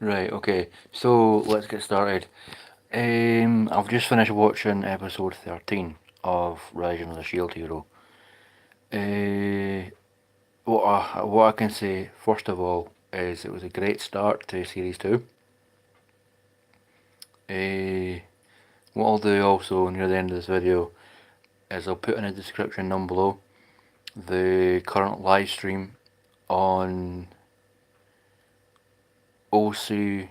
Right, okay. So let's get started. I've just finished watching episode 13 of Rising of the Shield Hero. What I can say, first of all, is it was a great start to Series 2. What I'll do also near the end of this video is I'll put in the description down below the current live stream on Osu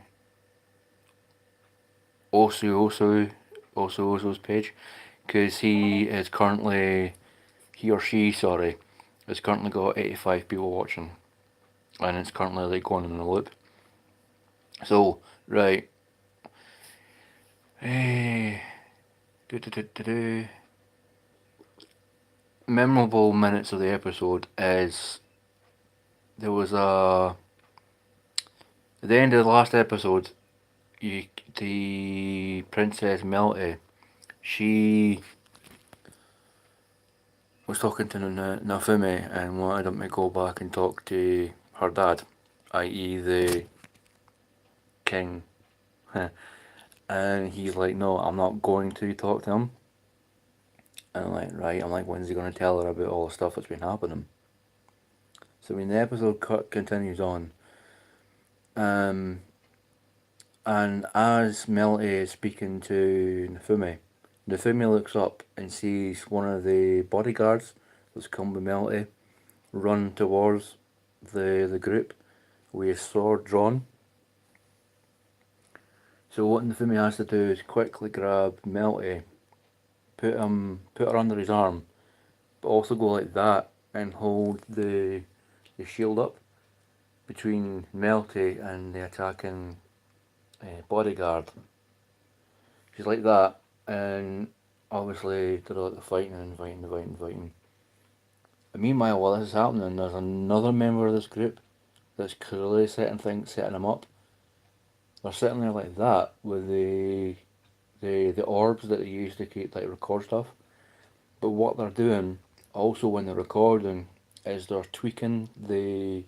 Osu's page, because he or she, sorry, has currently got 85 people watching, and it's currently like going in a loop. So, right, eh, memorable minutes of the episode is there was at the end of the last episode, you, the Princess Melty, she was talking to Nafumi and wanted him to go back and talk to her dad, i.e. the king. And he's like, no, I'm not going to talk to him. And I'm like, right, I'm like, when's he going to tell her about all the stuff that's been happening? So I mean, the episode continues on. Um, and as Melty is speaking to Nafumi looks up and sees one of the bodyguards that's come with Melty run towards the group with his sword drawn. So what Nafumi has to do is quickly grab Melty, put her under his arm, but also go like that and hold the shield up between Melty and the attacking bodyguard. She's like that, and obviously they're like fighting and fighting and fighting and fighting. And meanwhile, while this is happening, there's another member of this group that's clearly setting them up. They're sitting there like that with the orbs that they use to keep like record stuff. But what they're doing also when they're recording is they're tweaking the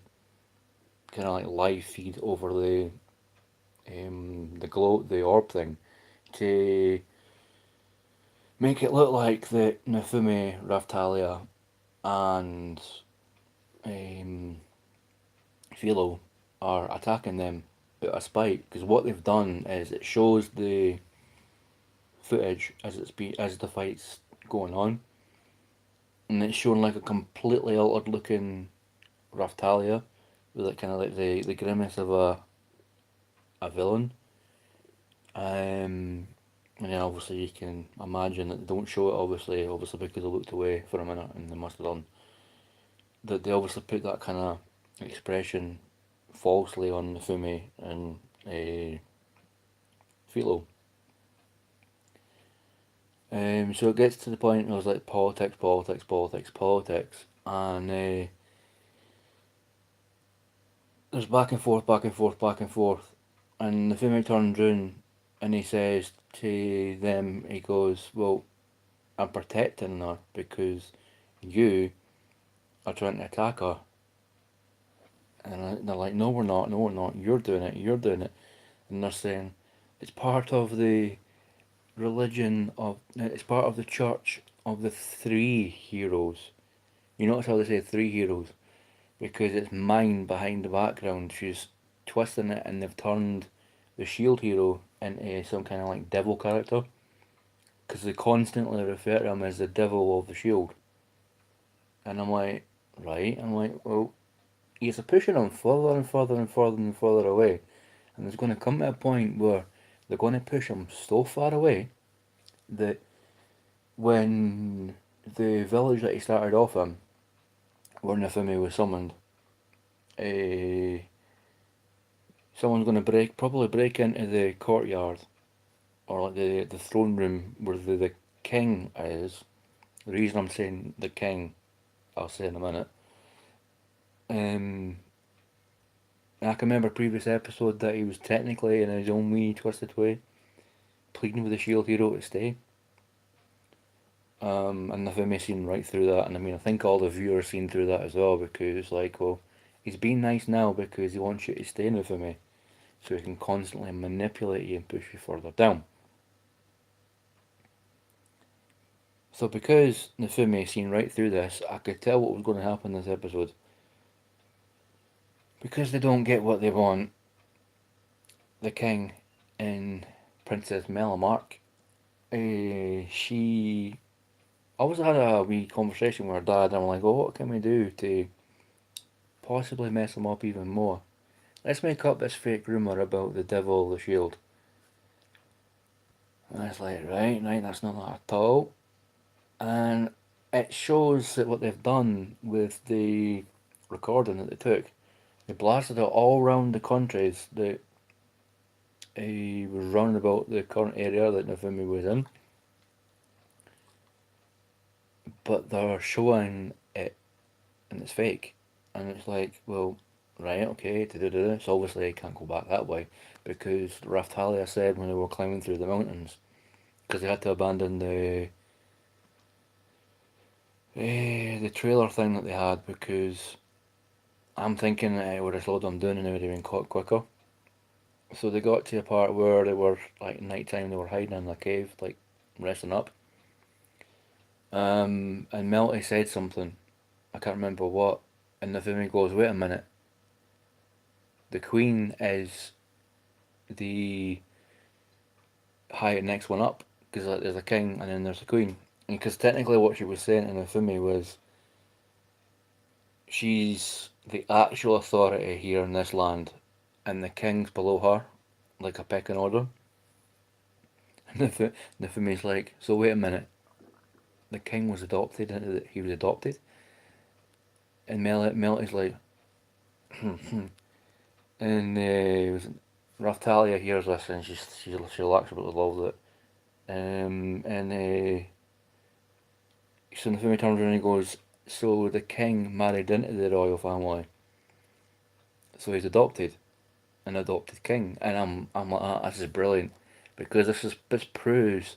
kind of like live feed over the orb thing to make it look like that Nafumi, Raftalia, and um, Philo are attacking them out of spite. Because what they've done is it shows the footage as the fight's going on, and it's showing like a completely altered looking Raftalia with like kind of like the grimace of a villain. And then obviously you can imagine that they don't show it obviously because they looked away for a minute and they must have done. That they obviously put that kind of expression falsely on Fumi and Philo. So it gets to the point where it was like politics, politics, politics, politics, and there's back and forth, back and forth, back and forth, and the Fumi turns round and he says to them, he goes, "Well, I'm protecting her because you are trying to attack her." And they're like, "No, we're not. No, we're not. You're doing it. You're doing it." And they're saying, "It's part of the religion of. It's part of the church of the three heroes." You notice how they say three heroes because it's mine behind the background. She's twisting it, and they've turned the shield hero into some kind of like devil character because they constantly refer to him as the devil of the shield. And I'm like, right. I'm like, well, he's pushing him further and further and further and further away. And there's going to come to a point where they're going to push him so far away that when the village that he started off in, where Nifumi was summoned, uh, someone's going to probably break into the courtyard or like the throne room where the king is. The reason I'm saying the king, I'll say in a minute. Um, I can remember a previous episode that he was technically in his own wee twisted way pleading with the shield hero to stay. And I've been seen right through that, and I mean, I think all the viewers seen through that as well because it's like, well, he's being nice now because he wants you to stay with me, so he can constantly manipulate you and push you further down. So because Nifumi seen right through this, I could tell what was going to happen in this episode. Because they don't get what they want, the king and Princess Melamark, she always had a wee conversation with her dad, and I'm like, oh, what can we do to possibly mess him up even more? Let's make up this fake rumour about the devil, the Sheild. And it's like, right, that's not that at all. And it shows that what they've done with the recording that they took, they blasted it all around the countries that he was round about the current area that Nafumi was in, but they're showing it and it's fake. And it's like, well, right, okay, so obviously I can't go back that way because Raftalia said when they were climbing through the mountains, because they had to abandon the trailer thing that they had because I'm thinking that it would have slowed them down and they would have been caught quicker. So they got to a part where they were like night time, they were hiding in a cave, like resting up. And Melty said something, I can't remember what, and Navumi goes, "Wait a minute, the Queen is the next one up because like, there's a king and then there's a queen." Because technically, what she was saying to Navumi was, she's the actual authority here in this land, and the king's below her, like a pecking order. And Nafumi's like, "So wait a minute, the king was adopted, and he was adopted," and Melty's like, and Raftalia hears this and she absolutely loves it. And so Nafumi turns around and goes, "So the king married into the royal family, so he's adopted, an adopted king." And I'm like, this is brilliant, because this proves,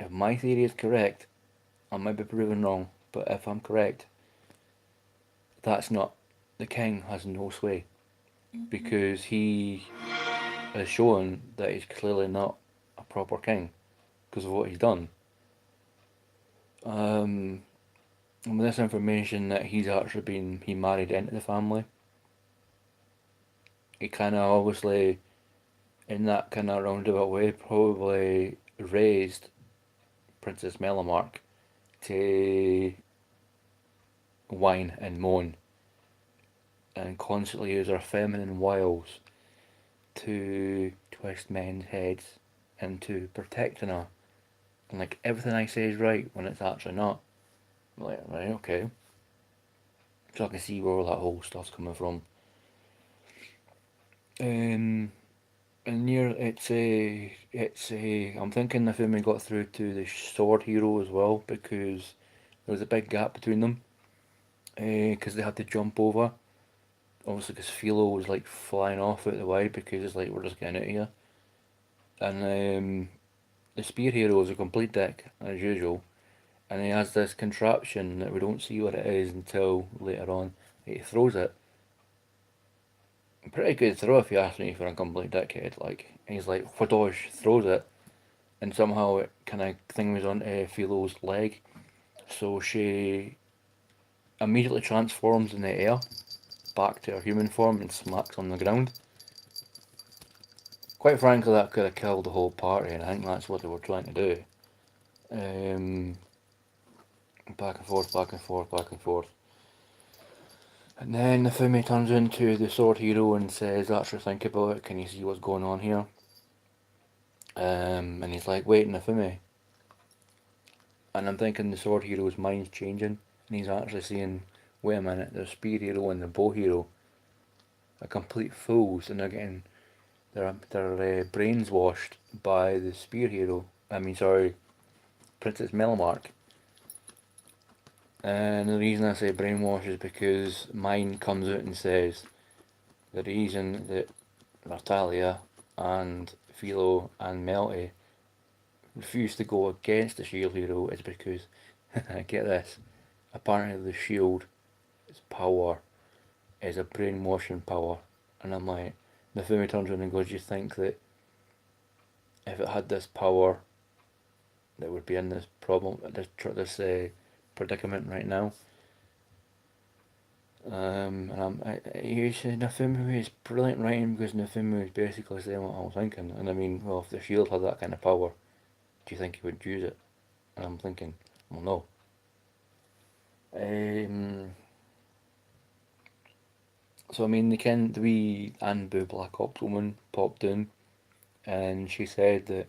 if my theory is correct, I might be proven wrong, but if I'm correct, that's not, the king has no sway, because he has shown that he's clearly not a proper king because of what he's done. And with this information that he's actually he married into the family, he kind of obviously, in that kind of roundabout way, probably raised Princess Melamark to whine and moan and constantly use her feminine wiles to twist men's heads into protecting her. And like, everything I say is right when it's actually not. I'm like, right, okay. So I can see where all that whole stuff's coming from. Um, and near I'm thinking if we got through to the sword hero as well, because there was a big gap between them. Because they had to jump over. Obviously, because Philo was like flying off out the way because it's like, we're just getting out of here. And the spear hero is a complete dick as usual, and he has this contraption that we don't see what it is until later on. He throws it. Pretty good throw if you ask me for a complete dickhead. Like, he's like, Fadosh throws it, and somehow it kind of things onto Philo's leg. So she immediately transforms in the air back to her human form and smacks on the ground. Quite frankly, that could have killed the whole party, and I think that's what they were trying to do. Um, Back and forth, back and forth, back and forth. And then Nafumi turns into the sword hero and says, "Actually, think about it. Can you see what's going on here?" And he's like, "Wait, Nafumi." And I'm thinking the sword hero's mind's changing, and he's actually saying, "Wait a minute, the spear hero and the bow hero are complete fools, and they're getting their brains washed by the spear hero. I mean, sorry, Princess Melamark." And the reason I say brainwash is because mine comes out and says the reason that Natalia and Philo and Melty refuse to go against the shield hero is because, get this, apparently the shield's power is a brainwashing power. And I'm like, Nefumi turns around and goes, "You think that if it had this power, that would be in this problem, this predicament right now?" You say Nefumi is brilliant writing because Nefumi is basically saying what I was thinking. And I mean, well, if the Shield had that kind of power, do you think he would use it? And I'm thinking, well, no. So I mean, the wee Anbu Black Ops woman popped in, and she said that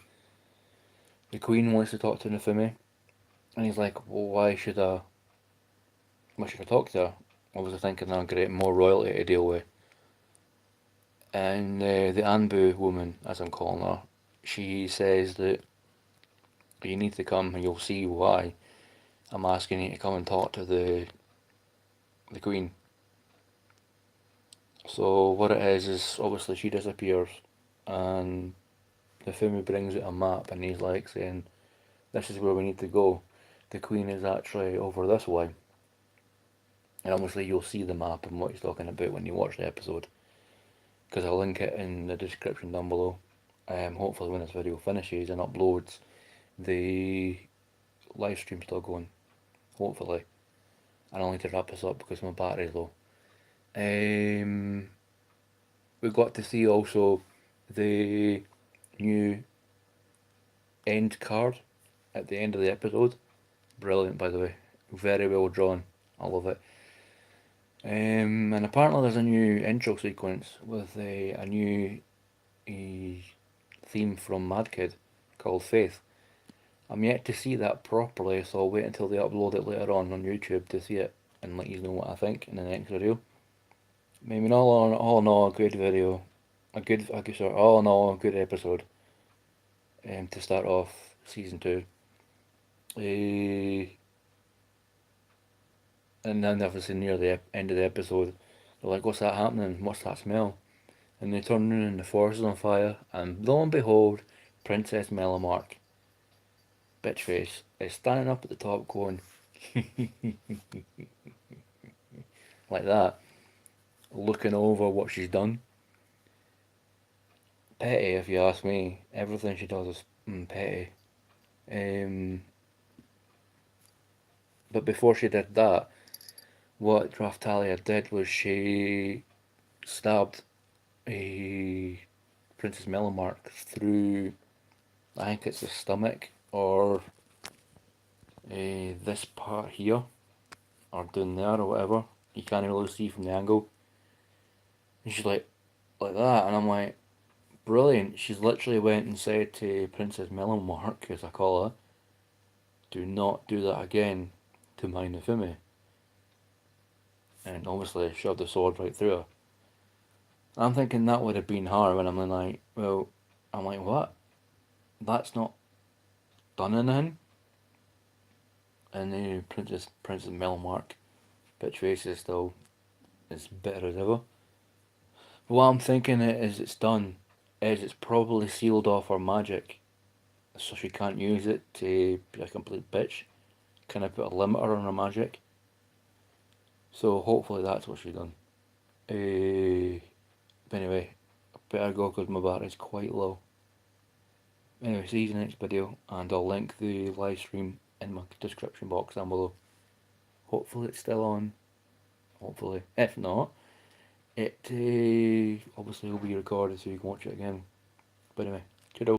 the Queen wants to talk to Nefumi, and he's like, well, why should I talk to her? I was thinking I'm getting more royalty to deal with. And the Anbu woman, as I'm calling her, she says that you need to come and you'll see why I'm asking you to come and talk to the Queen. So what it is obviously she disappears, and Nefumi brings out a map, and he's like saying, "This is where we need to go. The Queen is actually over this way." And obviously you'll see the map and what he's talking about when you watch the episode, because I'll link it in the description down below. Hopefully when this video finishes and uploads, the live stream's still going. Hopefully. And I'll need to wrap this up because my battery's low. We got to see also the new end card at the end of the episode. Brilliant, by the way. Very well drawn. I love it. And apparently there's a new intro sequence with a new theme from Mad Kid called Faith. I'm yet to see that properly, so I'll wait until they upload it later on YouTube to see it and let you know what I think in the next video. I mean, all in all, a good video. All in all, a good episode to start off season 2. And then obviously near the end of the episode, they're like, "What's that happening? What's that smell?" And they turn around and the forest is on fire, and lo and behold, Princess Melomark, bitch face, is standing up at the top going like that, looking over what she's done. Petty, if you ask me. Everything she does is petty. But before she did that, what Draftalia did was she stabbed a Princess Melomark through, I think it's the stomach, or this part here, or down there, or whatever. You can't really see from the angle. And she's like that, and I'm like, brilliant. She's literally went and said to Princess Melomark, as I call her, "Do not do that again to my Nefumi." And obviously shoved the sword right through her. I'm thinking that would have been her, when I'm like, well, I'm like, what? That's not done anything? And then Princess Melomark, bitch face is still as bitter as ever. But what I'm thinking it's done is it's probably sealed off her magic, so she can't use it to be a complete bitch. Can I put a limiter on her magic? So hopefully that's what she's done. But anyway, I better go because my battery's quite low. Anyway, see you in the next video, and I'll link the live stream in my description box down below. Hopefully it's still on. Hopefully. If not, it obviously will be recorded so you can watch it again. But anyway,